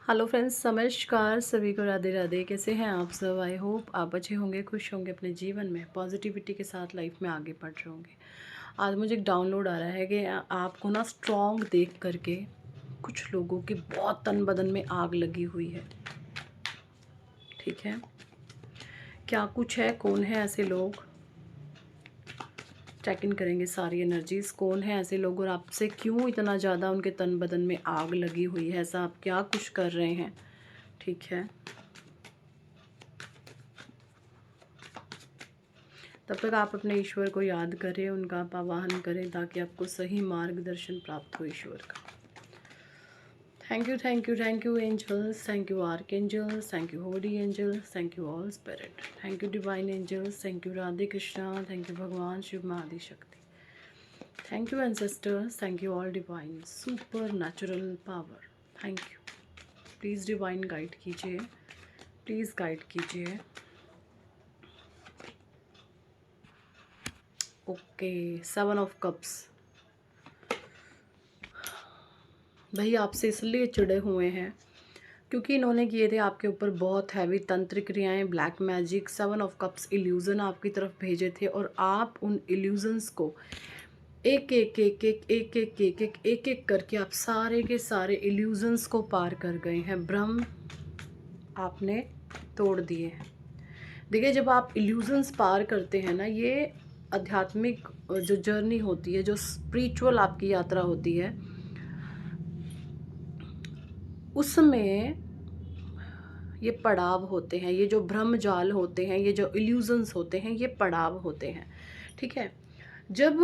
Hello friends, नमस्कार सभी को। राधे राधे। कैसे हैं आप सब? आई होप आप अच्छे होंगे, खुश होंगे, अपने जीवन में पॉजिटिविटी के साथ लाइफ में आगे बढ़ रहे होंगे। आज मुझे एक डाउनलोड आ रहा है कि आपको ना स्ट्रॉन्ग देख करके कुछ लोगों के बहुत तन बदन में आग लगी हुई है। ठीक है, क्या कुछ है, कौन है ऐसे लोग, चेक इन करेंगे सारी एनर्जीज। कौन है ऐसे लोग और आपसे क्यों इतना ज़्यादा उनके तन बदन में आग लगी हुई है, ऐसा आप क्या कुछ कर रहे हैं। ठीक है, तब तक आप अपने ईश्वर को याद करें, उनका आप आवाहन करें ताकि आपको सही मार्गदर्शन प्राप्त हो ईश्वर का। Thank you, thank you, thank you angels, thank you archangels, thank you holy angels, thank you all spirit, thank you divine angels, thank you Radhe Krishna, thank you भगवान शिव मादि Shakti, thank you ancestors, thank you all divine supernatural power, thank you. Please divine guide कीजिए, please guide कीजिए। Okay, 7 of cups. भाई आपसे इसलिए चिढ़े हुए हैं क्योंकि इन्होंने किए थे आपके ऊपर बहुत हैवी तंत्र क्रियाएं, black magic, 7 of cups illusion आपकी तरफ भेजे थे और आप उन इल्यूजन्स को एक एक एक एक एक एक एक एक एक एक करके आप सारे के सारे इल्यूजन्स को पार कर गए हैं। भ्रम आपने तोड़ दिए हैं। देखिए, जब आप इल्यूजन्स पार करते हैं ना, ये आध्यात्मिक जो जर्नी होती है, जो स्पिरिचुअल आपकी यात्रा होती है, उसमें ये पड़ाव होते हैं, ये जो भ्रम जाल होते हैं, ये जो इल्यूजन्स होते हैं, ये पड़ाव होते हैं। ठीक है, जब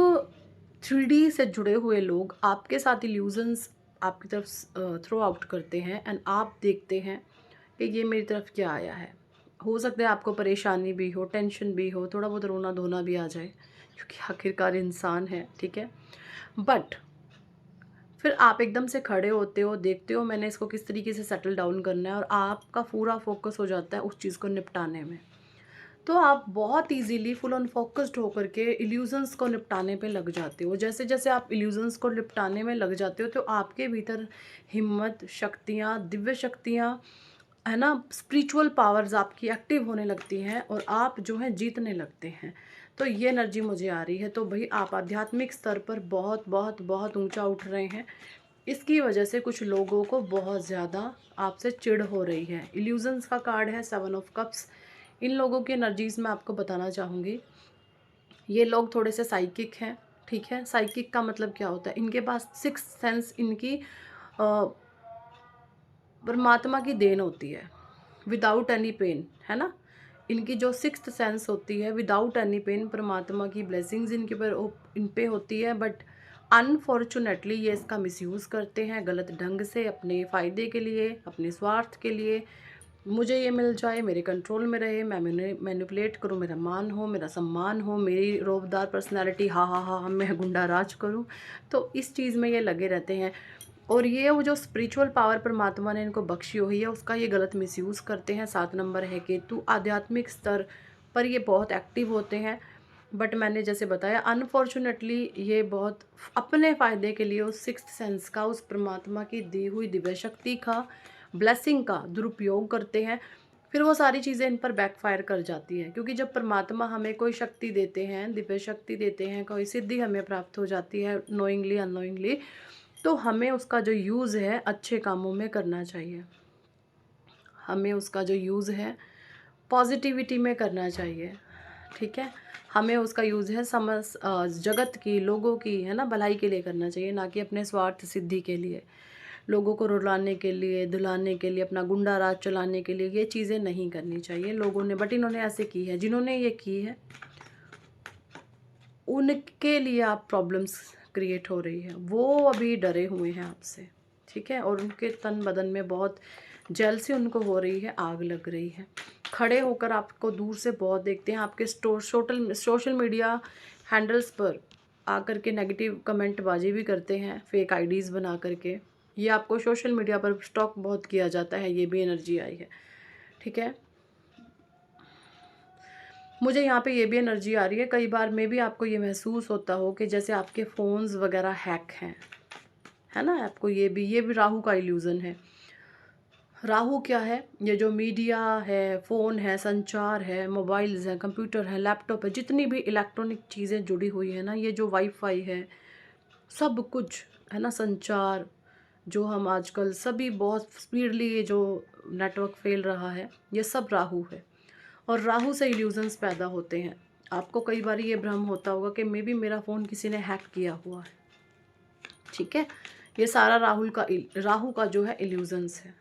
3D से जुड़े हुए लोग आपके साथ इल्यूजन्स आपकी तरफ थ्रो आउट करते हैं एंड आप देखते हैं कि ये मेरी तरफ क्या आया है। हो सकता है आपको परेशानी भी हो, टेंशन भी हो, थोड़ा बहुत रोना धोना भी आ जाए क्योंकि आखिरकार इंसान है। ठीक है, बट फिर आप एकदम से खड़े होते हो, देखते हो मैंने इसको किस तरीके से सेटल डाउन करना है और आपका पूरा फोकस हो जाता है उस चीज़ को निपटाने में। तो आप बहुत इजीली फुल ऑन फोकस्ड होकर के इल्यूजन्स को निपटाने पे लग जाते हो। जैसे जैसे आप इल्यूजन्स को निपटाने में लग जाते हो तो आपके भीतर हिम्मत, शक्तियाँ, दिव्य शक्तियाँ, है ना, स्पिरिचुअल पावर्स आपकी एक्टिव होने लगती हैं और आप जो है जीतने लगते हैं। तो ये एनर्जी मुझे आ रही है। तो भाई आप आध्यात्मिक स्तर पर बहुत बहुत बहुत ऊंचा उठ रहे हैं। इसकी वजह से कुछ लोगों को बहुत ज़्यादा आपसे चिढ़ हो रही है। इल्यूजन्स का कार्ड है 7 ऑफ कप्स। इन लोगों की एनर्जीज मैं आपको बताना चाहूँगी। ये लोग थोड़े से साइकिक हैं। ठीक है, साइकिक का मतलब क्या होता है? इनके पास सिक्स सेंस, इनकी परमात्मा की देन होती है विदाउट एनी पेन, है ना। इनकी जो सिक्स्थ सेंस होती है विदाउट एनी पेन, परमात्मा की ब्लेसिंग्स इनके पर इन पे होती है। बट अनफॉर्चुनेटली ये इसका मिसयूज़ करते हैं गलत ढंग से, अपने फ़ायदे के लिए, अपने स्वार्थ के लिए। मुझे ये मिल जाए, मेरे कंट्रोल में रहे, मैं मैनिपुलेट करूँ, मेरा मान हो, मेरा सम्मान हो, मेरी रोबदार पर्सनैलिटी, हाँ हाँ हाँ, मैं गुंडा राज करूँ। तो इस चीज़ में ये लगे रहते हैं और ये वो जो स्पिरिचुअल पावर परमात्मा ने इनको बख्शी हुई है उसका ये गलत मिसयूज़ करते हैं। 7 नंबर है केतु। आध्यात्मिक स्तर पर ये बहुत एक्टिव होते हैं, बट मैंने जैसे बताया अनफॉर्चुनेटली ये बहुत अपने फ़ायदे के लिए उस सिक्स्थ सेंस का, उस परमात्मा की दी हुई दिव्य शक्ति का, ब्लेसिंग का दुरुपयोग करते हैं। फिर वो सारी चीज़ें इन पर बैकफायर कर जाती हैं क्योंकि जब परमात्मा हमें कोई शक्ति देते हैं, दिव्य शक्ति देते हैं, कोई सिद्धि हमें प्राप्त हो जाती है नोइंगली अननोइंगली, तो हमें उसका जो यूज़ है अच्छे कामों में करना चाहिए। हमें उसका जो यूज़ है पॉजिटिविटी में करना चाहिए। ठीक है, हमें उसका यूज़ है जगत की, लोगों की, है ना, भलाई के लिए करना चाहिए, ना कि अपने स्वार्थ सिद्धि के लिए, लोगों को रुलाने के लिए, धुलाने के लिए, अपना गुंडा राज चलाने के लिए। ये चीज़ें नहीं करनी चाहिए लोगों ने, बट इन्होंने ऐसे की है। जिन्होंने ये की है उनके लिए आप प्रॉब्लम्स क्रिएट हो रही है, वो अभी डरे हुए हैं आपसे। ठीक है, और उनके तन बदन में बहुत जेलसी उनको हो रही है, आग लग रही है। खड़े होकर आपको दूर से बहुत देखते हैं, आपके सोशल मीडिया हैंडल्स पर आकर के नेगेटिव कमेंट बाजी भी करते हैं, फेक आईडीज़ बना करके। ये आपको सोशल मीडिया पर स्टॉक बहुत किया जाता है, ये भी एनर्जी आई है। ठीक है, मुझे यहाँ पे ये भी एनर्जी आ रही है, कई बार में भी आपको ये महसूस होता हो कि जैसे आपके फ़ोन्स वगैरह हैक हैं, है ना। आपको ये भी राहु का इल्यूज़न है। राहु क्या है? ये जो मीडिया है, फ़ोन है, संचार है, मोबाइल्स हैं, कंप्यूटर है, लैपटॉप है, जितनी भी इलेक्ट्रॉनिक चीज़ें जुड़ी हुई हैं ना, ये जो वाईफ़ाई है, सब कुछ है ना, संचार जो हम आजकल सभी बहुत स्पीडली ये जो नेटवर्क फैल रहा है, ये सब राहु है। और राहु से इल्यूजन्स पैदा होते हैं। आपको कई बार ये भ्रम होता होगा कि मे बी मेरा फ़ोन किसी ने हैक किया हुआ है, ठीक है? ये सारा राहु का जो है इल्यूजन्स है।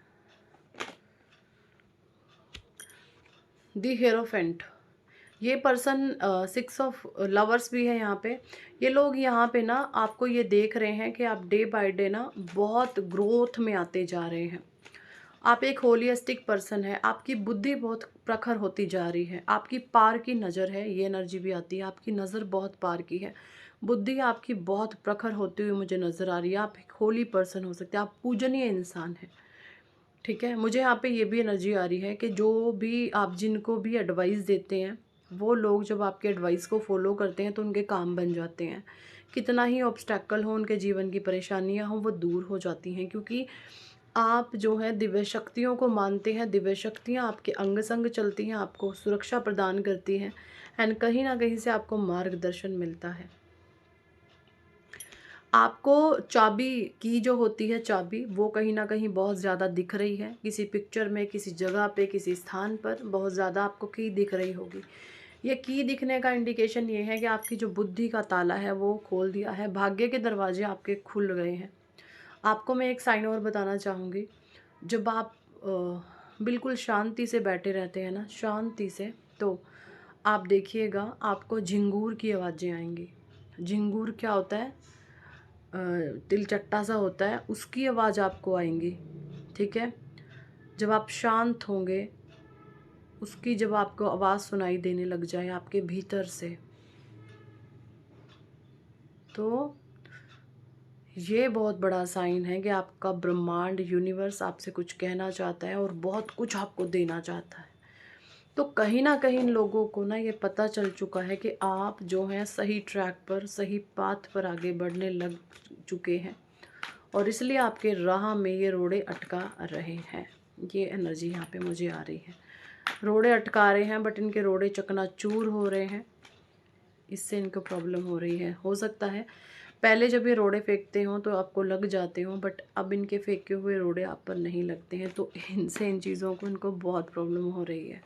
दी हेरोफेंट, ये पर्सन 6 ऑफ लवर्स भी है यहाँ पे। ये लोग यहाँ पे ना आपको ये देख रहे हैं कि आप डे बाय डे ना बहुत ग्रोथ में आते जा रहे हैं। आप एक होलिस्टिक पर्सन है, आपकी बुद्धि बहुत प्रखर होती जा रही है, आपकी पार की नज़र है, ये एनर्जी भी आती है, आपकी नज़र बहुत पार की है, बुद्धि आपकी बहुत प्रखर होती हुई मुझे नज़र आ रही है। आप एक होली पर्सन हो सकते हैं, आप पूजनीय इंसान हैं, ठीक है? मुझे यहाँ पे ये भी एनर्जी आ रही है कि जो भी आप जिनको भी एडवाइस देते हैं, वो लोग जब आपके एडवाइस को फॉलो करते हैं तो उनके काम बन जाते हैं। कितना ही ऑब्स्टैकल हो, उनके जीवन की परेशानियाँ हों, वो दूर हो जाती हैं, क्योंकि आप जो है दिव्य शक्तियों को मानते हैं। दिव्य शक्तियाँ आपके अंग संग चलती हैं, आपको सुरक्षा प्रदान करती हैं, एंड कहीं ना कहीं से आपको मार्गदर्शन मिलता है। आपको चाबी की जो होती है, चाबी वो कहीं ना कहीं बहुत ज़्यादा दिख रही है, किसी पिक्चर में, किसी जगह पे, किसी स्थान पर बहुत ज़्यादा आपको की दिख रही होगी। ये की दिखने का इंडिकेशन ये है कि आपकी जो बुद्धि का ताला है वो खोल दिया है, भाग्य के दरवाजे आपके खुल गए हैं। आपको मैं एक साइन और बताना चाहूँगी। जब आप बिल्कुल शांति से बैठे रहते हैं ना, शांति से, तो आप देखिएगा आपको झिंगूर की आवाज़ें आएंगी। झिंगूर क्या होता है? तिलचट्टा सा होता है, उसकी आवाज़ आपको आएंगी, ठीक है? जब आप शांत होंगे, उसकी जब आपको आवाज़ सुनाई देने लग जाए आपके भीतर से, तो ये बहुत बड़ा साइन है कि आपका ब्रह्मांड, यूनिवर्स आपसे कुछ कहना चाहता है और बहुत कुछ आपको देना चाहता है। तो कहीं ना कहीं इन लोगों को ना ये पता चल चुका है कि आप जो हैं सही ट्रैक पर, सही पाथ पर आगे बढ़ने लग चुके हैं, और इसलिए आपके राह में ये रोड़े अटका रहे हैं। ये एनर्जी यहाँ पे मुझे आ रही है। रोड़े अटका रहे हैं, बट इनके रोड़े चकनाचूर हो रहे हैं, इससे इनको प्रॉब्लम हो रही है। हो सकता है पहले जब ये रोड़े फेंकते हों तो आपको लग जाते हों, बट अब इनके फेंके हुए रोड़े आप पर नहीं लगते हैं, तो इनसे इन चीज़ों को इनको बहुत प्रॉब्लम हो रही है।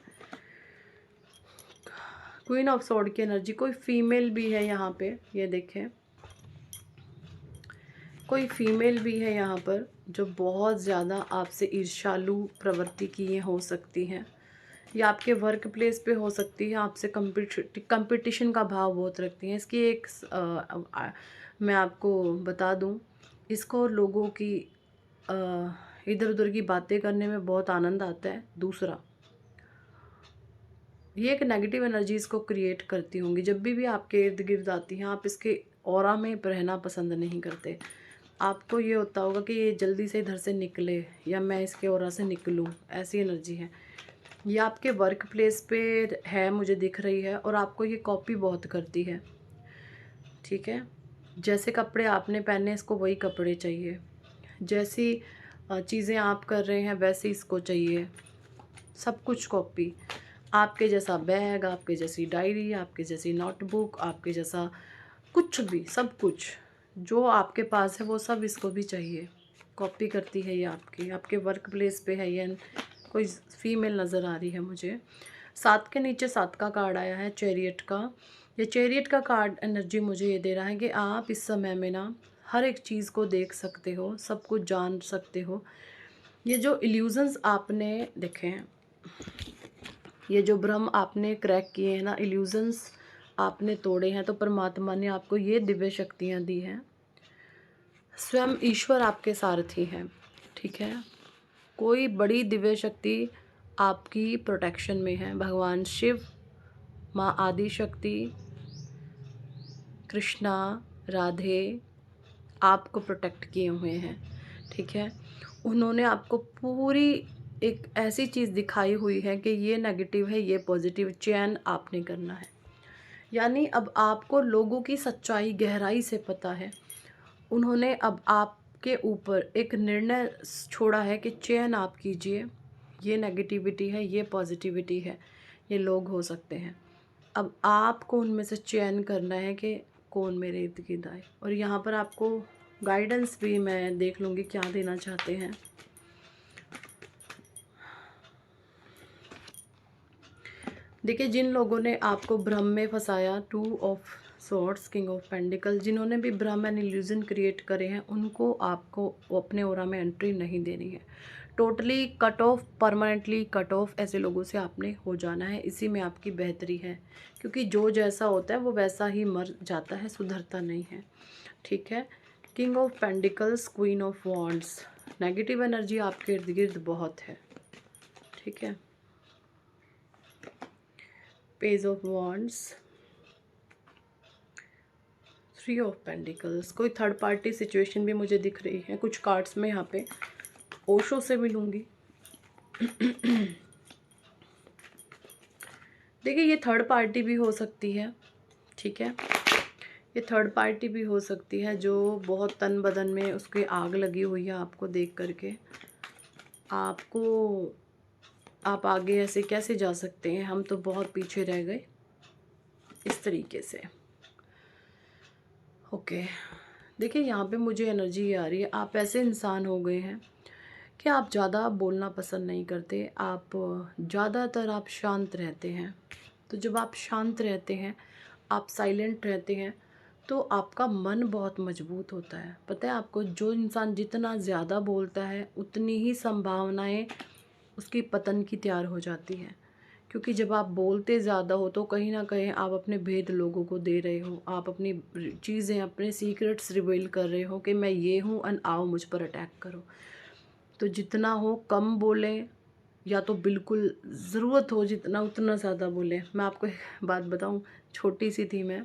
क्वीन ऑफ सॉर्ड की एनर्जी, कोई फीमेल भी है यहाँ पे, ये देखें, कोई फीमेल भी है यहाँ पर जो बहुत ज़्यादा आपसे ईर्ष्यालु प्रवृत्ति की ये हो सकती हैं, या आपके वर्क प्लेस पे हो सकती है, आपसे कंपटीशन का भाव बहुत रखती हैं। इसकी एक मैं आपको बता दूं, इसको लोगों की इधर उधर की बातें करने में बहुत आनंद आता है। दूसरा, ये एक नेगेटिव एनर्जीज को क्रिएट करती होंगी, जब भी आपके इर्द गिर्द आती हैं आप इसके ऑरा में रहना पसंद नहीं करते। आपको ये होता होगा कि ये जल्दी से इधर से निकले, या मैं इसके ऑरा से निकलूं, ऐसी एनर्जी है। ये आपके वर्क प्लेस पे है, मुझे दिख रही है, और आपको ये कॉपी बहुत करती है, ठीक है? जैसे कपड़े आपने पहने इसको वही कपड़े चाहिए, जैसी चीज़ें आप कर रहे हैं वैसे इसको चाहिए, सब कुछ कॉपी। आपके जैसा बैग, आपके जैसी डायरी, आपके जैसी नोटबुक, आपके जैसा कुछ भी, सब कुछ जो आपके पास है वो सब इसको भी चाहिए। कॉपी करती है ये आपके वर्क प्लेस पे है ये। कोई फीमेल नज़र आ रही है मुझे। 7 के नीचे 7 का कार्ड आया है, चैरियट का। ये चैरियट का कार्ड एनर्जी मुझे ये दे रहा है कि आप इस समय में ना हर एक चीज़ को देख सकते हो, सब कुछ जान सकते हो। ये जो इल्यूजन्स आपने देखे हैं, ये जो भ्रम आपने क्रैक किए हैं ना, इल्यूजन्स आपने तोड़े हैं, तो परमात्मा ने आपको ये दिव्य शक्तियाँ दी हैं। स्वयं ईश्वर आपके सारथी हैं, ठीक है? कोई बड़ी दिव्य शक्ति आपकी प्रोटेक्शन में है। भगवान शिव, माँ आदि शक्ति, कृष्णा, राधे आपको प्रोटेक्ट किए हुए हैं, ठीक है? उन्होंने आपको पूरी एक ऐसी चीज़ दिखाई हुई है कि ये नेगेटिव है, ये पॉजिटिव, चयन आपने करना है। यानी अब आपको लोगों की सच्चाई गहराई से पता है। उन्होंने अब आप के ऊपर एक निर्णय छोड़ा है कि चयन आप कीजिए, ये नेगेटिविटी है, ये पॉजिटिविटी है, ये लोग हो सकते हैं। अब आपको उनमें से चयन करना है कि कौन मेरे इर्द गिर्द आए। और यहाँ पर आपको गाइडेंस भी मैं देख लूँगी क्या देना चाहते हैं। देखिए, जिन लोगों ने आपको भ्रम में फंसाया, 2 of swords, king of pentacle, जिन्होंने भी भ्रम एंड इल्यूजन क्रिएट करे हैं, उनको आपको अपने ऑरा में एंट्री नहीं देनी है। Totally cut off, permanently cut off, ऐसे लोगों से आपने हो जाना है। इसी में आपकी बेहतरी है, क्योंकि जो जैसा होता है वो वैसा ही मर जाता है, सुधरता नहीं है। ठीक है। King of pentacles, queen of wands, negative energy आपके इर्द गिर्द बहुत है। ठीक है। Page of wands, 3 of pentacles, कोई थर्ड पार्टी सिचुएशन भी मुझे दिख रही है कुछ कार्ड्स में। यहाँ पे ओशो से मिलूंगी। देखिए, ये थर्ड पार्टी भी हो सकती है। ठीक है, ये थर्ड पार्टी भी हो सकती है जो बहुत तन बदन में उसके आग लगी हुई है आपको देख करके। आप आगे ऐसे कैसे जा सकते हैं, हम तो बहुत पीछे रह गए, इस तरीके से। ओके, देखिए यहाँ पे मुझे एनर्जी ये आ रही है, आप ऐसे इंसान हो गए हैं कि आप ज़्यादा बोलना पसंद नहीं करते। आप ज़्यादातर आप शांत रहते हैं। तो जब आप शांत रहते हैं, आप साइलेंट रहते हैं, तो आपका मन बहुत मजबूत होता है। पता है आपको, जो इंसान जितना ज़्यादा बोलता है उतनी ही संभावनाएं उसकी पतन की तैयार हो जाती हैं। क्योंकि जब आप बोलते ज़्यादा हो तो कहीं ना कहीं आप अपने भेद लोगों को दे रहे हो, आप अपनी चीज़ें, अपने सीक्रेट्स रिवील कर रहे हो कि मैं ये हूँ एंड आओ मुझ पर अटैक करो। तो जितना हो कम बोलें, या तो बिल्कुल ज़रूरत हो जितना उतना ज़्यादा बोलें। मैं आपको एक बात बताऊं, छोटी सी थी मैं,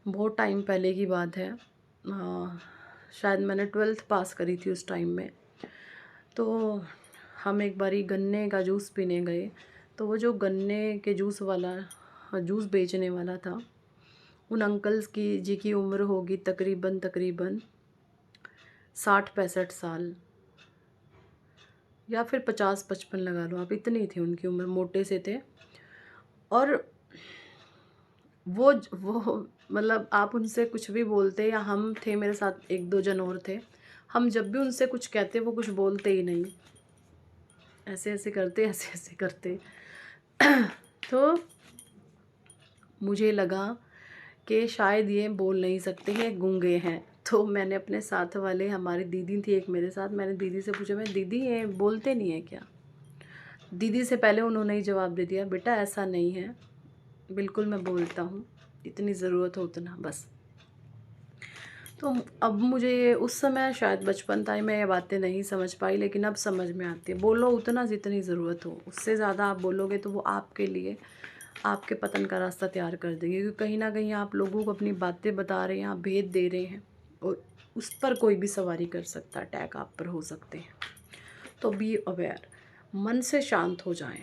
बहुत टाइम पहले की बात है। शायद मैंने 12th पास करी थी उस टाइम में। तो हम एक बारी गन्ने का जूस पीने गए। तो वो जो गन्ने के जूस वाला, जूस बेचने वाला था, उन अंकल्स की जी की उम्र होगी तकरीबन 60-65 साल, या फिर 50-55 लगा लो आप, इतनी थी उनकी उम्र, मोटे से थे। और वो मतलब आप उनसे कुछ भी बोलते, या हम थे, मेरे साथ 1-2 जन और थे, हम जब भी उनसे कुछ कहते वो कुछ बोलते ही नहीं, ऐसे ऐसे करते, ऐसे ऐसे करते। तो मुझे लगा कि शायद ये बोल नहीं सकते हैं, गूंगे हैं। तो मैंने अपने साथ वाले, हमारी दीदी थी एक मेरे साथ, मैंने दीदी से पूछा, मैं दीदी ये बोलते नहीं है क्या? दीदी से पहले उन्होंने ही जवाब दे दिया, बेटा ऐसा नहीं है, बिल्कुल मैं बोलता हूँ, इतनी ज़रूरत हो उतना बस। तो अब मुझे ये, उस समय शायद बचपन था, मैं ये बातें नहीं समझ पाई, लेकिन अब समझ में आती है। बोलो उतना जितनी ज़रूरत हो, उससे ज़्यादा आप बोलोगे तो वो आपके लिए आपके पतन का रास्ता तैयार कर देंगे। क्योंकि कहीं ना कहीं आप लोगों को अपनी बातें बता रहे हैं, आप भेद दे रहे हैं, और उस पर कोई भी सवारी कर सकता है, अटैक आप पर हो सकते हैं। तो बी अवेयर, मन से शांत हो जाएं।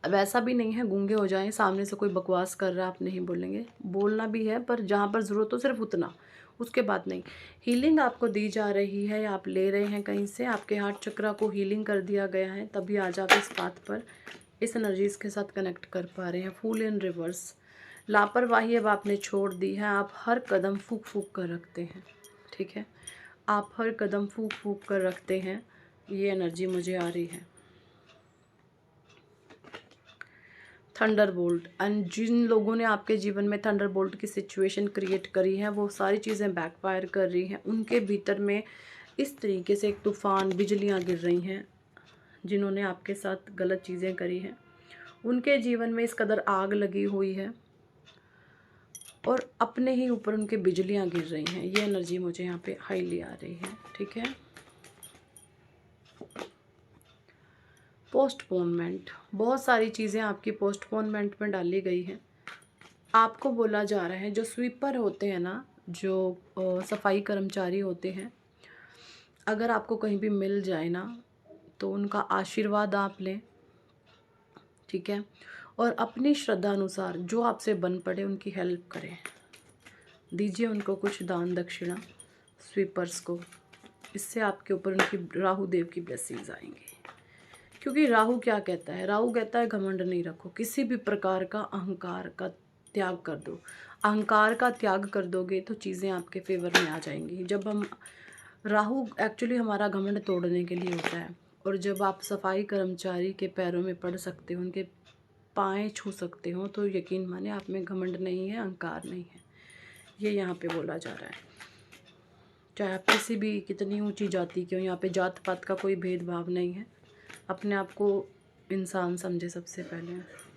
अब ऐसा भी नहीं है गूंगे हो जाएं, सामने से कोई बकवास कर रहा है आप नहीं बोलेंगे, बोलना भी है पर जहाँ पर ज़रूरत हो सिर्फ उतना, उसके बाद नहीं। हीलिंग आपको दी जा रही है, आप ले रहे हैं कहीं से, आपके हार्ट चक्रा को हीलिंग कर दिया गया है, तभी आज आप इस बात पर, इस एनर्जीज़ के साथ कनेक्ट कर पा रहे हैं। फूल इन रिवर्स, लापरवाही अब आपने छोड़ दी है, आप हर कदम फूक फूक कर रखते हैं। ठीक है, आप हर कदम फूक फूक कर रखते हैं, ये एनर्जी मुझे आ रही है। थंडरबोल्ट, एंड जिन लोगों ने आपके जीवन में थंडरबोल्ट की सिचुएशन क्रिएट करी है, वो सारी चीज़ें बैकफायर कर रही हैं। उनके भीतर में इस तरीके से एक तूफ़ान, बिजलियाँ गिर रही हैं। जिन्होंने आपके साथ गलत चीज़ें करी हैं, उनके जीवन में इस कदर आग लगी हुई है, और अपने ही ऊपर उनके बिजलियाँ गिर रही हैं। ये एनर्जी मुझे यहाँ पे हाईली आ रही है। ठीक है, पोस्टपोनमेंट, बहुत सारी चीज़ें आपकी पोस्टपोनमेंट में डाली गई हैं। आपको बोला जा रहा है, जो स्वीपर होते हैं ना, जो सफाई कर्मचारी होते हैं, अगर आपको कहीं भी मिल जाए ना, तो उनका आशीर्वाद आप लें। ठीक है, और अपनी श्रद्धा अनुसार जो आपसे बन पड़े उनकी हेल्प करें, दीजिए उनको कुछ दान दक्षिणा, स्वीपर्स को, इससे आपके ऊपर उनकी राहु देव की ब्लेसिंग्स आएंगी। क्योंकि राहु क्या कहता है, राहु कहता है घमंड नहीं रखो, किसी भी प्रकार का अहंकार का त्याग कर दो। अहंकार का त्याग कर दोगे तो चीज़ें आपके फेवर में आ जाएंगी। जब हम राहु एक्चुअली हमारा घमंड तोड़ने के लिए होता है, और जब आप सफाई कर्मचारी के पैरों में पड़ सकते हो, उनके पाँव छू सकते हो, तो यकीन माने आप में घमंड नहीं है, अहंकार नहीं है। ये यहाँ पे बोला जा रहा है। चाहे आप किसी भी कितनी ऊंची जाति के हो, यहाँ पे जात पात का कोई भेदभाव नहीं है। अपने आप को इंसान समझे सबसे पहले।